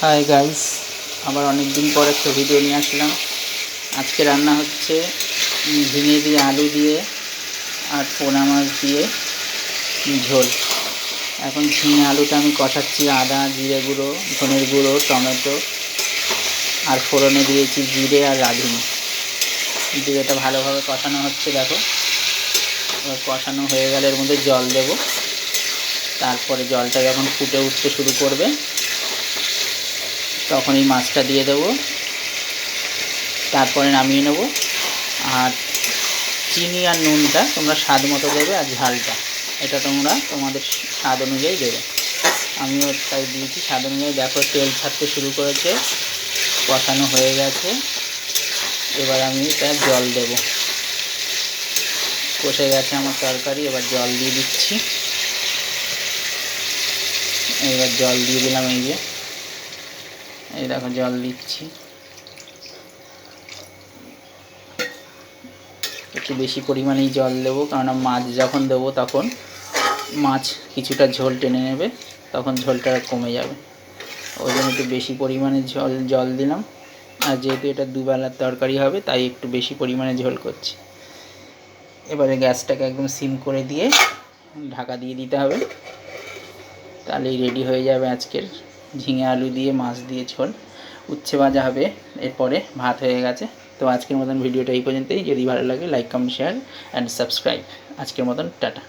Hi guys, আবার অনেক দিন পর একটা ভিডিও নিয়ে আসলাম। আজকে রান্না হচ্ছে ঝিঙে দিয়ে আলু দিয়ে আর পোনা মাছ দিয়ে ঝোল। এখন ঝিঙে আলুটা আমি কষাচ্ছি, আদা জিরে গুঁড়ো ধনের গুঁড়ো টমেটো আর ফোড়নে দিয়েছি জিরে আর রাঁধুনি দিয়ে এটা ভালোভাবে কষানো হচ্ছে। দেখো, এবার কষানো হয়ে গেলে এর মধ্যে জল দেব। তারপরে জলটা যখন ফুটে উঠতে শুরু করবে তখন এই মাছটা দিয়ে দেবো, তারপরে নামিয়ে নেব। আর চিনি আর নুনটা তোমরা স্বাদ মতো দেবে, আর ঝালটা এটা তোমরা তোমাদের স্বাদ অনুযায়ী দেবে। আমিও তাই দিয়েছি স্বাদ অনুযায়ী। দেখো, তেল ছাড়তে শুরু করেছে, কষানো হয়ে গেছে। এবার আমি এটা জল দেব। কষে গেছে আমার তরকারি, এবার জল দিয়ে দিচ্ছি। এবার জল দিয়ে দিলাম, এই দেখো জল দিচ্ছি। একটু বেশি পরিমাণেই জল দেবো, কেননা মাছ যখন দেবো তখন মাছ কিছুটা ঝোল টেনে নেবে, তখন ঝোলটা কমে যাবে। ওই জন্য একটু বেশি পরিমাণে জল দিলাম। আর যেহেতু এটা দুবেলার তরকারি হবে তাই একটু বেশি পরিমাণে ঝোল করছি। এবারে গ্যাসটাকে একদম সিম করে দিয়ে ঢাকা দিয়ে দিতে হবে, তাহলেই রেডি হয়ে যাবে আজকের ঝিঙে আলু দিয়ে মাছ দিয়ে ঝোল। উচ্ছে ভাজা হবে এরপরে, ভাত হয়ে গেছে। তো আজকের মতন ভিডিওটা এই পর্যন্তই। যদি ভালো লাগে like comment share and subscribe. আজকের মতন টাটা।